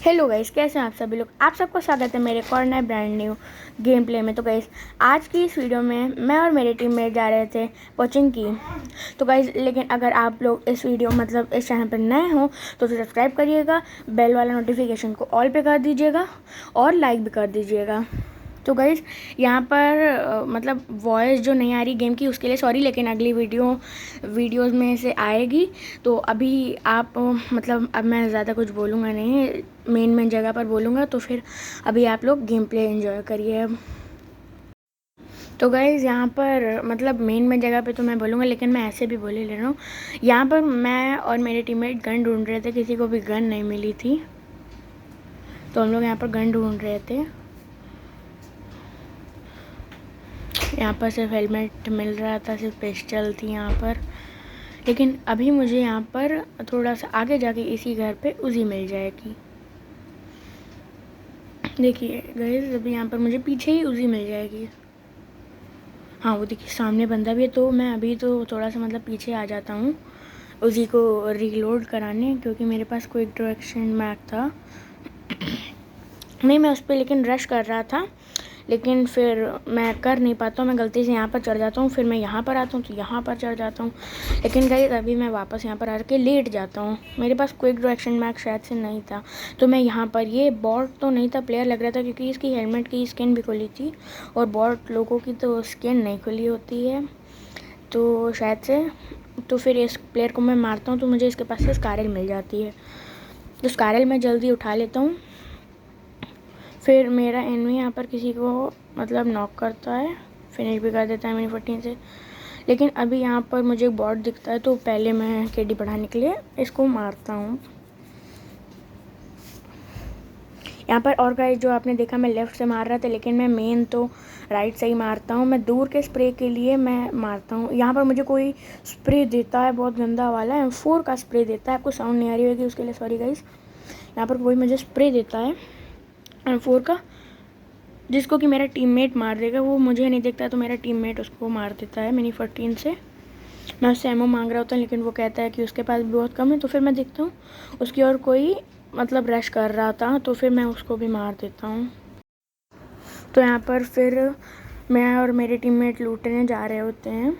Hello guys, कैसे हैं आप सभी लोग। आप सबको स्वागत है मेरे एक और नए ब्रांड न्यू गेम प्ले में। तो गाइस, आज की इस वीडियो में मैं और मेरे टीममेट जा रहे थे कोचिंग की। तो गाइस, लेकिन अगर आप लोग इस वीडियो इस चैनल पर नए हो तो फिर सब्सक्राइब करिएगा, बेल वाला नोटिफिकेशन को ऑल पे कर दीजिएगा और लाइक भी कर दीजिएगा। तो गाइस, यहाँ पर वॉइस जो नहीं आ रही गेम की उसके लिए सॉरी, लेकिन अगली वीडियोस में से आएगी। तो अभी आप अब मैं ज़्यादा कुछ बोलूँगा नहीं, मेन जगह पर बोलूँगा। तो फिर अभी आप लोग गेम प्ले एंजॉय करिए अब। तो गाइज़, यहाँ पर मेन जगह पे तो मैं बोलूँगा, लेकिन मैं ऐसे भी बोले ले रहा हूँ। यहाँ पर मैं और मेरे टीममेट गन ढूंढ रहे थे, किसी को भी गन नहीं मिली थी, तो हम लोग यहाँ पर गन ढूंढ रहे थे। यहाँ पर सिर्फ हेलमेट मिल रहा था, सिर्फ पिस्टल थी यहाँ पर। लेकिन अभी मुझे यहाँ पर थोड़ा सा आगे जाके इसी घर पे उजी मिल जाएगी। देखिए गाइस, अभी यहाँ पर मुझे पीछे ही उजी मिल जाएगी। हाँ, वो देखिए सामने बंदा भी है। तो मैं अभी तो थोड़ा सा पीछे आ जाता हूँ उजी को रीलोड कराने, क्योंकि मेरे पास क्विक डायरेक्शन मैग था। नहीं, मैं उस पर लेकिन रश कर रहा था, लेकिन फिर मैं कर नहीं पाता हूँ। मैं गलती से यहाँ पर चढ़ जाता हूँ, फिर मैं यहाँ पर आता हूँ तो यहाँ पर चढ़ जाता हूँ। लेकिन गाइस, अभी मैं वापस यहाँ पर आके लेट जाता हूँ। मेरे पास क्विक डायरेक्शन मैग शायद से नहीं था, तो मैं यहाँ पर, ये बॉट तो नहीं था, प्लेयर लग रहा था, क्योंकि इसकी हेलमेट की स्किन भी खुली थी और बॉट लोगों की तो स्किन नहीं खुली होती है, तो शायद से। तो फिर इस प्लेयर को मैं मारता हूँ तो मुझे इसके पास से स्कारल मिल जाती है, तो स्कारल मैं जल्दी उठा लेता हूँ। फिर मेरा एनिमी यहाँ पर किसी को नॉक करता है, फिनिश भी कर देता है मिनी 14 से। लेकिन अभी यहाँ पर मुझे एक बॉट दिखता है, तो पहले मैं केडी बढ़ाने के लिए इसको मारता हूँ यहाँ पर। और गाइस, जो आपने देखा मैं लेफ़्ट से मार रहा था, लेकिन मैं मेन तो राइट से ही मारता हूँ। मैं दूर के स्प्रे के लिए मैं मारता हूँ। यहाँ पर मुझे कोई स्प्रे देता है, बहुत गंदा वाला M4 का स्प्रे देता है। आपको साउंड नहीं आ रही होगी, उसके लिए सॉरी गाइस। यहाँ पर कोई मुझे स्प्रे देता है M4 का, जिसको कि मेरा टीममेट मार देगा। वो मुझे नहीं देखता, तो मेरा टीममेट उसको मार देता है मिनी 14 से। मैं उससे एमओ मांग रहा होता, लेकिन वो कहता है कि उसके पास भी बहुत कम है। तो फिर मैं देखता हूँ उसकी और कोई रश कर रहा था, तो फिर मैं उसको भी मार देता हूँ। तो यहाँ पर फिर मैं और मेरे टीममेट लूटने जा रहे होते हैं।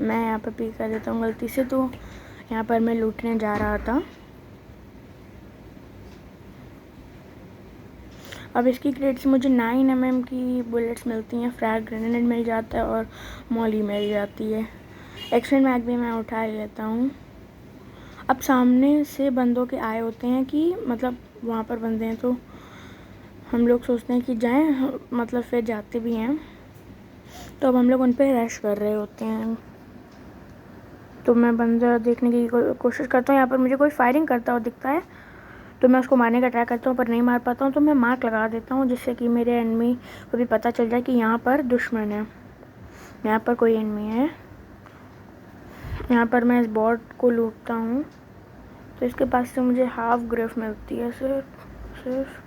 मैं यहाँ पर पी कर देता हूँ गलती से, तो यहाँ पर मैं लूटने जा रहा था। अब इसकी क्रेट से मुझे 9mm की बुलेट्स मिलती हैं, फ्रैग ग्रेनेड मिल जाता है और मॉली मिल जाती है। एक्शन मैग भी मैं उठा लेता हूँ। अब सामने से बंदों के आए होते हैं कि वहाँ पर बंदे हैं, तो हम लोग सोचते हैं कि जाएं, फिर जाते भी हैं। तो अब हम लोग उन पर रश कर रहे होते हैं, तो मैं बंदा देखने की कोशिश करता हूँ। यहाँ पर मुझे कोई फायरिंग करता हुआ दिखता है, तो मैं उसको मारने का ट्राई करता हूँ, पर नहीं मार पाता हूँ। तो मैं मार्क लगा देता हूँ, जिससे कि मेरे एनिमी को भी पता चल जाए कि यहाँ पर दुश्मन है, यहाँ पर कोई एनिमी है। यहाँ पर मैं इस बॉट को लूटता हूँ, तो इसके पास से मुझे हाफ ग्रेफ मिलती है सिर्फ।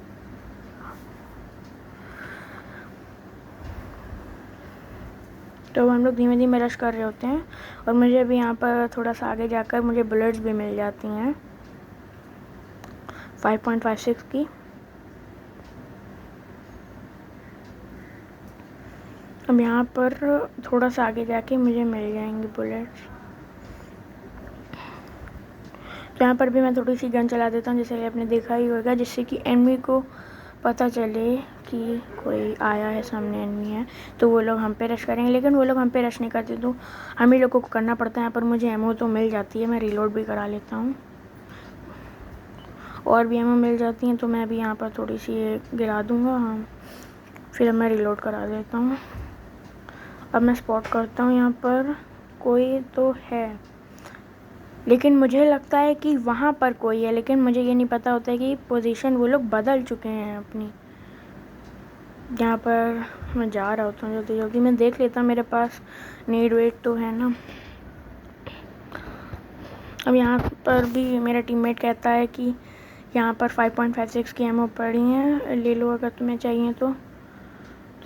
तो हम लोग धीमे धीमे रश कर रहे होते हैं, और मुझे अभी यहाँ पर थोड़ा सा आगे जाकर मुझे बुलेट्स भी मिल जाती हैं 5.56 की। अब यहाँ पर थोड़ा सा आगे जाके मुझे मिल जाएंगी बुलेट्स। तो यहाँ पर भी मैं थोड़ी सी गन चला देता हूँ, जैसे आपने देखा ही होगा, जिससे कि एनिमी को पता चले कि कोई आया है, सामने एनिमी है, तो वो लोग हम पे रश करेंगे। लेकिन वो लोग हम पे रश नहीं करते, तो हम ही लोगों को करना पड़ता है। यहाँ पर मुझे एमओ तो मिल जाती है, मैं रीलोड भी करा लेता हूँ, और भी एमओ मिल जाती हैं। तो मैं अभी यहाँ पर थोड़ी सी गिरा दूँगा, हाँ, फिर अब मैं रीलोड करा देता हूँ। अब मैं स्पॉट करता हूँ यहाँ पर कोई तो है, लेकिन मुझे लगता है कि वहाँ पर कोई है, लेकिन मुझे ये नहीं पता होता है कि पोजीशन वो लोग बदल चुके हैं अपनी। यहाँ पर मैं जा रहा होता हूँ जल्दी जल्दी, मैं देख लेता हूँ मेरे पास नीड वेट तो है ना। अब यहाँ पर भी मेरा टीममेट कहता है कि यहाँ पर 5.56 की एमओ पड़ी हैं, ले लो अगर तुम्हें चाहिए तो।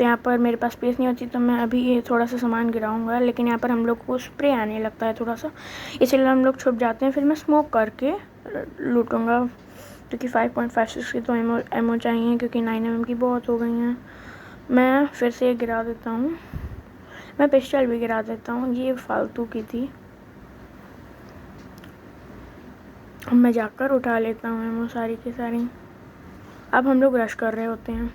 यहाँ पर मेरे पास स्पेस नहीं होती, तो मैं अभी ये थोड़ा सा सामान गिराऊंगा, लेकिन यहाँ पर हम लोग को स्प्रे आने लगता है थोड़ा सा, इसलिए हम लोग छुप जाते हैं। फिर मैं स्मोक करके लूटूंगा। क्योंकि 5.56 की तो एमओ चाहिए, क्योंकि 9mm की बहुत हो गई हैं। मैं फिर से गिरा देता हूँ, मैं पिस्टल भी गिरा देता हूँ, ये फालतू की थी। मैं जाकर उठा लेता हूँ एमओ सारी की सारी। अब हम लोग रश कर रहे होते हैं।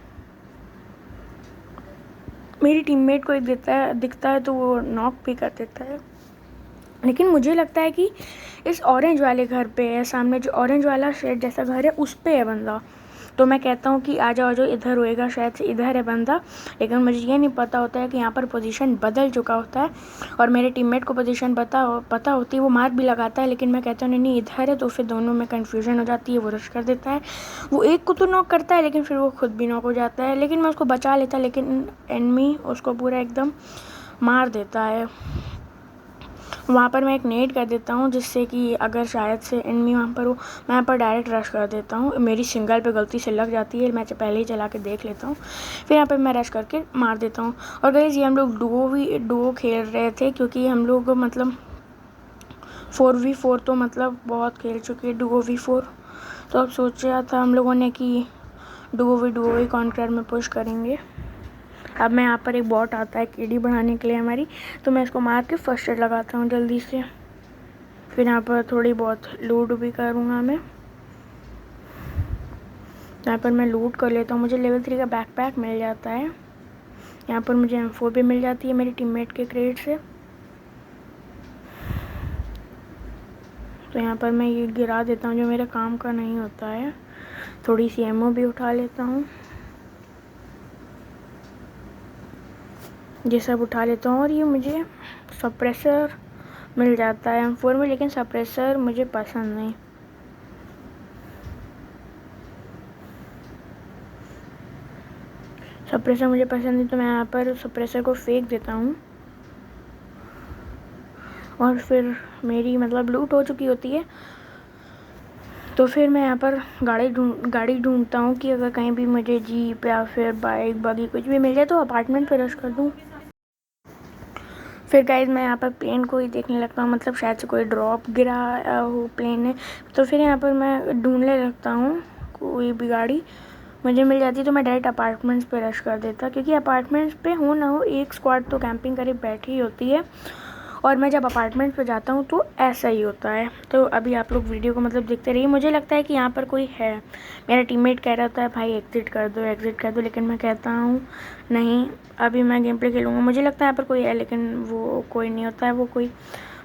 मेरी टीममेट को एक दिखता है तो वो नॉक भी कर देता है, लेकिन मुझे लगता है कि इस ऑरेंज वाले घर पे है, सामने जो ऑरेंज वाला शेड जैसा घर है उस पे है बंदा। तो मैं कहता हूँ कि आ जाओ जो इधर होएगा, शायद से इधर है बंदा। लेकिन मुझे ये नहीं पता होता है कि यहाँ पर पोजीशन बदल चुका होता है, और मेरे टीममेट को पोजीशन पता होती है, वो मार्क भी लगाता है। लेकिन मैं कहता हूँ नहीं इधर है, तो फिर दोनों में कन्फ्यूजन हो जाती है, वो रश कर देता है। वो एक को तो नॉक करता है, लेकिन फिर वो खुद भी नॉक हो जाता है, लेकिन मैं उसको बचा लेता, लेकिन एनिमी उसको पूरा एकदम मार देता है। वहाँ पर मैं एक नेट कर देता हूँ, जिससे कि अगर शायद से एनिमी वहाँ पर हो, मैं यहाँ पर डायरेक्ट रश कर देता हूँ। मेरी सिंगल पे गलती से लग जाती है, मैं पहले ही चला के देख लेता हूँ, फिर यहाँ पर मैं रश करके मार देता हूँ। और गाइस ये हम लोग डुओ खेल रहे थे, क्योंकि हम लोग मतलब 4v4 तो मतलब बहुत खेल चुके हैं, डुओ v4। तो अब सोचा था हम लोगों ने कि डुओ ही कॉन्क्रेट में पुश करेंगे। अब मैं यहाँ पर एक बॉट आता है केडी बढ़ाने के लिए हमारी, तो मैं इसको मार के फर्स्ट एड लगाता हूँ जल्दी से। फिर यहाँ पर थोड़ी बहुत लूट भी करूँगा मैं। यहाँ पर मैं लूट कर लेता हूँ, मुझे लेवल 3 का बैकपैक मिल जाता है। यहाँ पर मुझे M4 भी मिल जाती है मेरी टीममेट के क्रेट से। तो यहाँ पर मैं ये गिरा देता हूँ जो मेरे काम का नहीं होता है। थोड़ी सी एमओ भी उठा लेता हूँ, ये सब उठा लेता हूँ। और ये मुझे सप्रेसर मिल जाता है M4 में, लेकिन सप्रेसर मुझे पसंद नहीं। सप्रेसर मुझे पसंद नहीं, तो मैं यहाँ पर सप्रेसर को फेंक देता हूँ। और फिर मेरी मतलब लूट हो चुकी होती है, तो फिर मैं यहाँ पर गाड़ी ढूंढता हूँ कि अगर कहीं भी मुझे जीप या फिर बाइक बगी कुछ भी मिल जाए तो अपार्टमेंट पे रश कर दूँ। फिर गाइस मैं यहाँ पर प्लेन को ही देखने लगता हूँ, मतलब शायद से कोई ड्रॉप गिरा हो प्लेन ने। तो फिर यहाँ पर मैं ढूंढने लगता हूँ, कोई भी गाड़ी मुझे मिल जाती है तो मैं डायरेक्ट अपार्टमेंट्स पे रश कर देता, क्योंकि अपार्टमेंट्स पे हो ना हो एक स्क्वाड तो कैंपिंग करे बैठी ही होती है। और मैं जब अपार्टमेंट पे जाता हूँ तो ऐसा ही होता है। तो अभी आप लोग वीडियो को मतलब देखते रहिए। मुझे लगता है कि यहाँ पर कोई है, मेरा टीममेट कह रहा था भाई एग्ज़िट कर दो, लेकिन मैं कहता हूँ नहीं, अभी मैं गेम प्ले खेलूँगा। मुझे लगता है यहाँ पर कोई है, लेकिन वो कोई नहीं होता है, वो कोई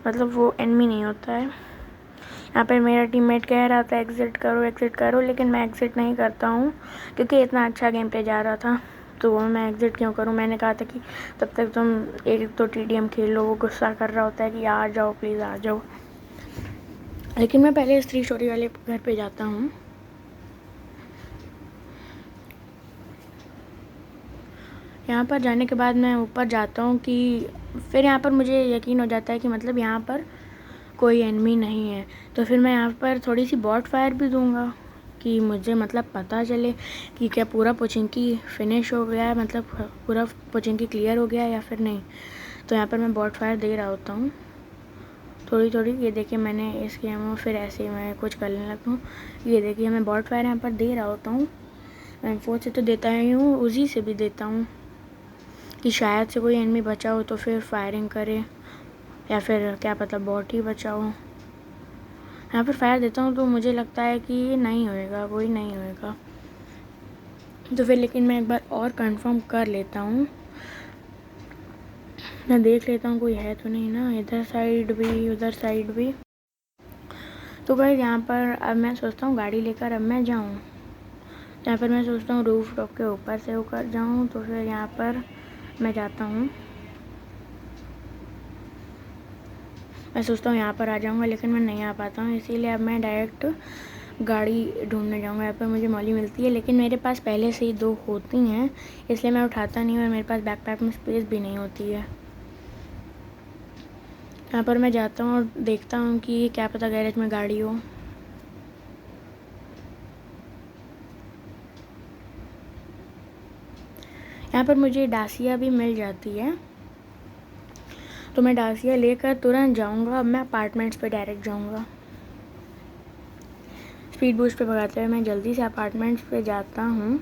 मतलब वो एनिमी नहीं होता है। यहाँ पर मेरा टीममेट कह रहा था एग्ज़िट करो, लेकिन मैं एग्ज़िट नहीं करता हूँ, क्योंकि इतना अच्छा गेम प्ले जा रहा था। तो मैं एग्ज़िट क्यों करूँ? मैंने कहा था कि तब तक तुम एक तो TDM खेल लो। वो गुस्सा कर रहा होता है कि आ जाओ प्लीज़ आ जाओ, लेकिन मैं पहले इस 3 स्टोरी वाले घर पे जाता हूँ। यहाँ पर जाने के बाद मैं ऊपर जाता हूँ कि फिर यहाँ पर मुझे यकीन हो जाता है कि मतलब यहाँ पर कोई एनिमी नहीं है। तो फिर मैं यहाँ पर थोड़ी सी बॉट फायर भी दूँगा कि मुझे मतलब पता चले कि क्या पूरा पोचिंकी फिनिश हो गया है, मतलब पूरा पोचिंकी क्लियर हो गया है या फिर नहीं। तो यहाँ पर मैं बॉट फायर दे रहा होता हूँ थोड़ी। ये देखिए मैंने इस गेम में फिर ऐसे ही मैं कुछ करने लगता हूँ। ये देखिए मैं बॉट फायर यहाँ पर दे रहा होता हूँ। M4 से तो देता ही हूँ, उसी से भी देता हूँ कि शायद से कोई एनिमी बचा हो तो फिर फायरिंग करे, या फिर क्या पता बॉट ही बचा हो। यहाँ पर फायर देता हूँ तो मुझे लगता है कि नहीं होएगा, कोई नहीं होएगा। तो फिर लेकिन मैं एक बार और कंफर्म कर लेता हूँ, मैं देख लेता हूँ कोई है तो नहीं ना, इधर साइड भी उधर साइड भी। तो गाइस यहाँ पर अब मैं सोचता हूँ गाड़ी लेकर अब मैं जाऊँ। यहाँ पर मैं सोचता हूँ रूफ टॉप के ऊपर से होकर जाऊँ। तो फिर यहाँ पर मैं जाता हूँ, मैं सोचता हूँ यहाँ पर आ जाऊँगा, लेकिन मैं नहीं आ पाता हूँ, इसीलिए अब मैं डायरेक्ट गाड़ी ढूंढने जाऊँगा। यहाँ पर मुझे मॉली मिलती है, लेकिन मेरे पास पहले से ही 2 होती हैं, इसलिए मैं उठाता नहीं हूँ, और मेरे पास बैकपैक में स्पेस भी नहीं होती है। यहाँ पर मैं जाता हूँ और देखता हूँ कि क्या पता गैरेज में गाड़ी हो। यहाँ पर मुझे डासिया भी मिल जाती है, तो मैं डासिया लेकर तुरंत जाऊँगा। अब मैं अपार्टमेंट्स पे डायरेक्ट जाऊँगा। स्पीड बूस्ट पे भगाते हुए मैं जल्दी से अपार्टमेंट्स पे जाता हूँ।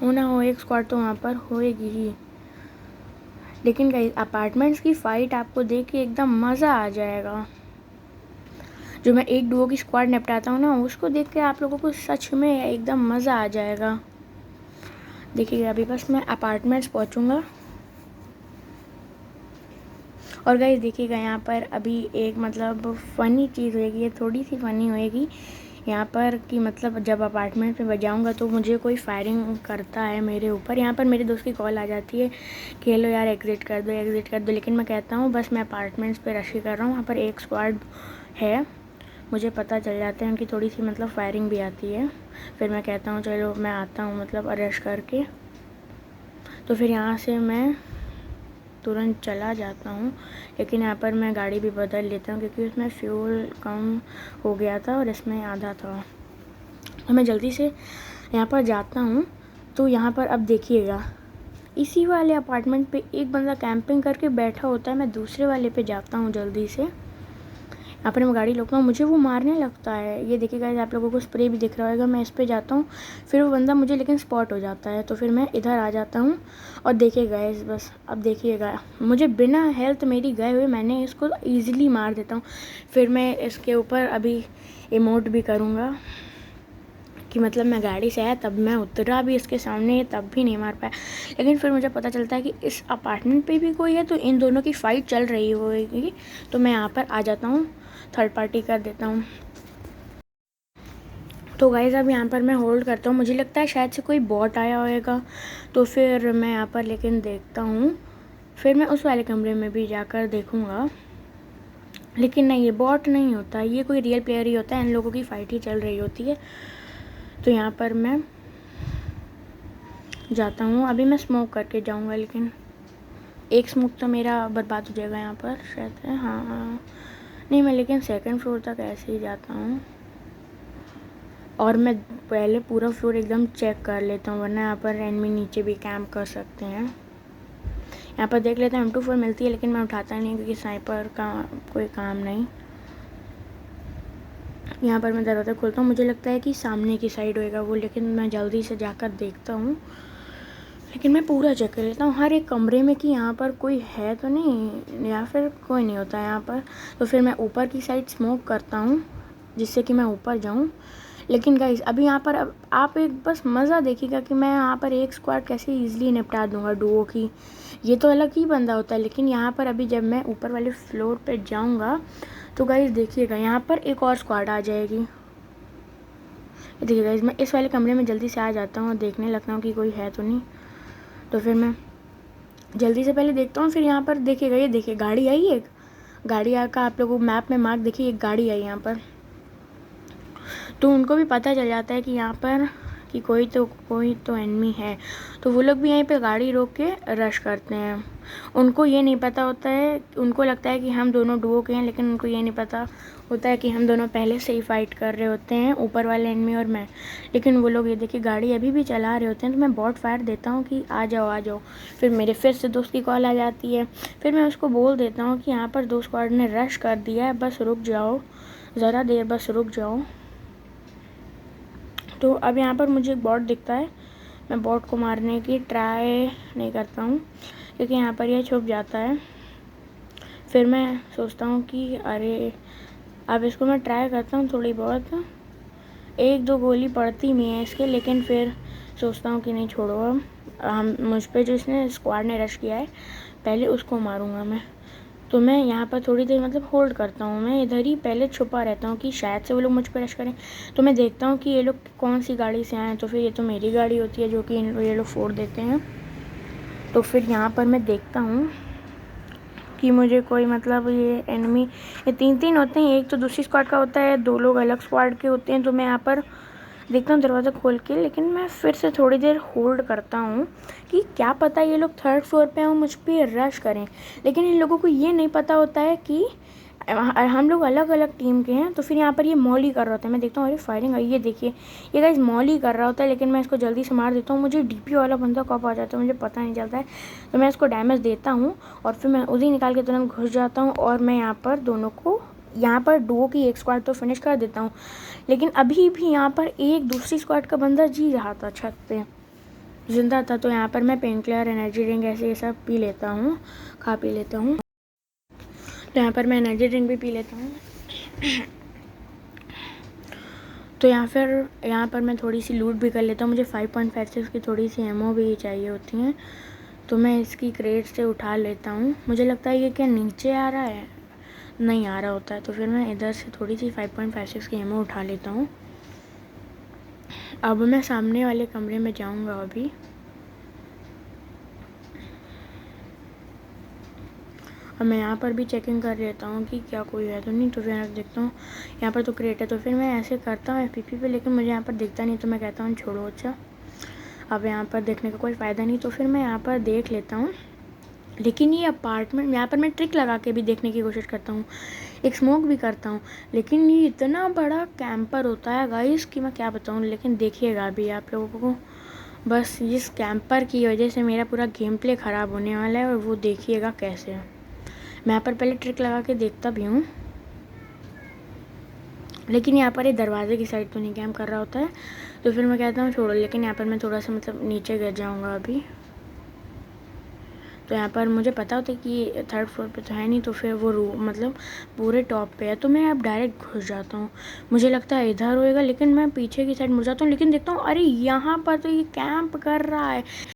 हो ना हो एक स्क्वाड तो वहाँ पर होएगी ही। लेकिन गाइस अपार्टमेंट्स की फ़ाइट आपको देख के एकदम मज़ा आ जाएगा। जो मैं एक डुओ की स्क्वाड निपटाता हूँ ना, उसको देख के आप लोगों को सच में एकदम मज़ा आ जाएगा। देखिएगा अभी बस मैं अपार्टमेंट्स पहुँचूँगा। और गाइस देखिएगा यहाँ पर अभी एक मतलब फ़नी चीज़ होएगी, ये थोड़ी सी फ़नी होएगी यहाँ पर कि मतलब जब अपार्टमेंट पे बजाऊँगा तो मुझे कोई फायरिंग करता है मेरे ऊपर। यहाँ पर मेरे दोस्त की कॉल आ जाती है कि हेलो यार एग्ज़िट कर दो, लेकिन मैं कहता हूँ बस मैं अपार्टमेंट्स पे रश ही कर रहा हूँ। वहाँ पर एक स्क्वाड है, मुझे पता चल जाता है उनकी थोड़ी सी मतलब फायरिंग भी आती है। फिर मैं कहता हूँ चलो मैं आता हूँ मतलब रश करके। तो फिर यहाँ से मैं तुरंत चला जाता हूँ, लेकिन यहाँ पर मैं गाड़ी भी बदल लेता हूँ क्योंकि उसमें फ्यूल कम हो गया था और इसमें आधा था। तो मैं जल्दी से यहाँ पर जाता हूँ। तो यहाँ पर अब देखिएगा इसी वाले अपार्टमेंट पे एक बंदा कैंपिंग करके बैठा होता है। मैं दूसरे वाले पे जाता हूँ जल्दी से। यहाँ पर मैं गाड़ी रोकता हूँ, मुझे वो मारने लगता है। ये देखिएगा आप लोगों को स्प्रे भी दिख रहा होगा। मैं इस पे जाता हूँ, फिर वो बंदा मुझे लेकिन स्पॉट हो जाता है। तो फिर मैं इधर आ जाता हूँ और देखिएगा इस बस अब देखिएगा मुझे बिना हेल्थ मेरी गए हुए मैंने इसको ईज़िली मार देता हूँ। फिर मैं इसके ऊपर अभी इमोट भी करूँगा कि मतलब मैं गाड़ी से आया तब मैं उतरा भी इसके सामने तब भी नहीं मार पाया। लेकिन फिर मुझे पता चलता है कि इस अपार्टमेंट पे भी कोई है, तो इन दोनों की फ़ाइट चल रही होगी। तो मैं यहाँ पर आ जाता हूँ, थर्ड पार्टी कर देता हूँ। तो गाइज़ अब यहाँ पर मैं होल्ड करता हूँ, मुझे लगता है शायद से कोई बॉट आया होएगा। तो फिर मैं यहाँ पर लेकिन देखता हूँ, फिर मैं उस वाले कमरे में भी जाकर देखूँगा, लेकिन नहीं ये बॉट नहीं होता, ये कोई रियल प्लेयर ही होता है। इन लोगों की फ़ाइट ही चल रही होती है। तो यहाँ पर मैं जाता हूँ, अभी मैं स्मोक करके जाऊँगा, लेकिन एक स्मोक तो मेरा बर्बाद हो जाएगा यहाँ पर शायद है। हाँ नहीं, मैं लेकिन सेकंड फ्लोर तक ऐसे ही जाता हूँ और मैं पहले पूरा फ्लोर एकदम चेक कर लेता हूँ, वरना यहाँ पर एनिमी नीचे भी कैंप कर सकते हैं। यहाँ पर देख लेते हैं M24 मिलती है, लेकिन मैं उठाता नहीं क्योंकि स्नाइपर का कोई काम नहीं। यहाँ पर मैं दरवाज़ा खोलता हूँ, मुझे लगता है कि सामने की साइड होएगा वो, लेकिन मैं जल्दी से जाकर देखता हूँ। लेकिन मैं पूरा चेक कर लेता हूँ हर एक कमरे में कि यहाँ पर कोई है तो नहीं, या फिर कोई नहीं होता है यहाँ पर। तो फिर मैं ऊपर की साइड स्मोक करता हूँ जिससे कि मैं ऊपर जाऊँ। लेकिन गाइस अभी यहाँ पर अब आप एक बस मज़ा देखिएगा कि मैं यहाँ पर एक स्क्वाड कैसे ईजिली निपटा दूँगा डुओ की। ये तो अलग ही बंदा होता है, लेकिन यहाँ पर अभी जब मैं ऊपर वाले फ्लोर पे जाऊँगा तो गाइस देखिएगा यहाँ पर एक और स्क्वाड आ जाएगी। देखिए गाइस मैं इस वाले कमरे में जल्दी से आ जाता हूँ और देखने लगता हूँ कि कोई है तो नहीं। तो फिर मैं जल्दी से पहले देखता हूँ, फिर यहाँ पर देखिएगा ये देखिए गाड़ी आई, एक गाड़ी का आप लोगों को मैप में मार्क देखिए, एक गाड़ी आई यहाँ पर। तो उनको भी पता चल जाता है कि यहाँ पर कि कोई तो एनिमी है, तो वो लोग भी यहीं पे गाड़ी रोक के रश करते हैं। उनको ये नहीं पता होता है, उनको लगता है कि हम दोनों डुओ के हैं, लेकिन उनको ये नहीं पता होता है कि हम दोनों पहले से ही फाइट कर रहे होते हैं, ऊपर वाले एनिमी और मैं। लेकिन वो लोग ये देखिए गाड़ी अभी भी चला रहे होते हैं। तो मैं बॉट फायर देता हूँ कि आ जाओ आ जाओ। फिर मेरे फिर से दोस्त की कॉल आ जाती है, फिर मैं उसको बोल देता हूँ कि यहाँ पर दो स्क्वाड ने रश कर दिया है, बस रुक जाओ ज़रा देर, बस रुक जाओ। तो अब यहाँ पर मुझे एक बॉट दिखता है, मैं बॉट को मारने की ट्राई नहीं करता हूँ क्योंकि यहाँ पर यह छुप जाता है। फिर मैं सोचता हूँ कि अरे अब इसको मैं ट्राई करता हूँ थोड़ी बहुत, एक दो गोली पड़ती भी है इसके, लेकिन फिर सोचता हूँ कि नहीं छोड़ो, अब हम मुझ पर जो इसने स्क्वाड ने रश किया है पहले उसको मारूँगा मैं। तो मैं यहाँ पर थोड़ी देर मतलब होल्ड करता हूँ, मैं इधर ही पहले छुपा रहता हूँ कि शायद से वो लोग मुझ पर रश करें। तो मैं देखता हूँ कि ये लोग कौन सी गाड़ी से आए, तो फिर ये तो मेरी गाड़ी होती है जो कि ये लोग फोड़ देते हैं। तो फिर यहाँ पर मैं देखता हूँ कि मुझे कोई मतलब ये एनिमी, ये तीन होते हैं, एक तो दूसरी स्क्वाड का होता है, दो लोग अलग स्क्वाड के होते हैं। तो मैं यहाँ पर देखता हूँ दरवाज़ा खोल के, लेकिन मैं फिर से थोड़ी देर होल्ड करता हूँ कि क्या पता ये लोग थर्ड फ्लोर पे हों मुझ पर रश करें। लेकिन इन लोगों को ये नहीं पता होता है कि हम लोग अलग अलग टीम के हैं। तो फिर यहाँ पर ये मॉल ही कर रहा होता है। मैं देखता हूँ अरे फायरिंग आई, ये देखिए ये गाइस मॉल ही कर रहा होता है, लेकिन मैं इसको जल्दी से मार देता हूँ। मुझे डीपी वाला बंदा कब आ जाता है मुझे पता नहीं चलता है। तो मैं इसको डैमेज देता हूँ और फिर मैं उसी निकाल के तुरंत घुस जाता हूँ और मैं यहाँ पर दोनों को, यहाँ पर डुओ की एक स्क्वाड तो फिनिश कर देता हूँ। लेकिन अभी भी यहाँ पर एक दूसरी स्क्वाड का बंदा जी रहा था, छत पे जिंदा था। तो यहाँ पर मैं पेन किलर, एनर्जी ड्रिंक ऐसे ये सब पी लेता हूँ, खा पी लेता हूँ। तो यहाँ पर मैं एनर्जी ड्रिंक भी पी लेता हूँ। तो यहाँ पर मैं थोड़ी सी लूट भी कर लेता हूँ। मुझे 5.56 की थोड़ी सी एमओ भी चाहिए होती हैं, तो मैं इसकी क्रेट से उठा लेता हूँ। मुझे लगता है ये क्या नीचे आ रहा है, नहीं आ रहा होता है। तो फिर मैं इधर से थोड़ी सी 5.56 की एमओ उठा लेता हूँ। अब मैं सामने वाले कमरे में जाऊँगा अभी। और मैं यहाँ पर भी चेकिंग कर लेता हूँ कि क्या कोई है तो नहीं। तो फिर देखता हूँ यहाँ पर तो क्रेट है। तो फिर मैं ऐसे करता हूँ एफपीपी पे, लेकिन मुझे यहाँ पर दिखता नहीं। तो मैं कहता हूँ छोड़ो, अच्छा अब यहाँ पर देखने का कोई फ़ायदा नहीं। तो फिर मैं यहाँ पर देख लेता हूँ, लेकिन ये अपार्टमेंट, यहाँ पर मैं ट्रिक लगा के भी देखने की कोशिश करता हूँ, एक स्मोक भी करता हूँ, लेकिन ये इतना बड़ा कैंपर होता है गाइस कि मैं क्या बताऊँ। लेकिन देखिएगा अभी आप लोगों को, बस इस कैंपर की वजह से मेरा पूरा गेम प्ले ख़राब होने वाला है, और वो देखिएगा कैसे है। मैं यहाँ पर पहले ट्रिक लगा के देखता भी हूँ, लेकिन यहाँ पर ये दरवाजे की साइड तो नहीं कैम्प कर रहा होता है। तो फिर मैं कहता हूँ छोड़ो, लेकिन यहाँ पर मैं थोड़ा सा मतलब नीचे गिर जाऊँगा अभी। तो यहाँ पर मुझे पता होता है कि 3rd फ्लोर पे तो है नहीं, तो फिर वो मतलब पूरे टॉप पे है। तो मैं अब डायरेक्ट घुस जाता हूँ। मुझे लगता है इधर होएगा, लेकिन मैं पीछे की साइड मुड़ जाता हूँ। लेकिन देखता हूँ अरे यहाँ पर तो ये कैंप कर रहा है।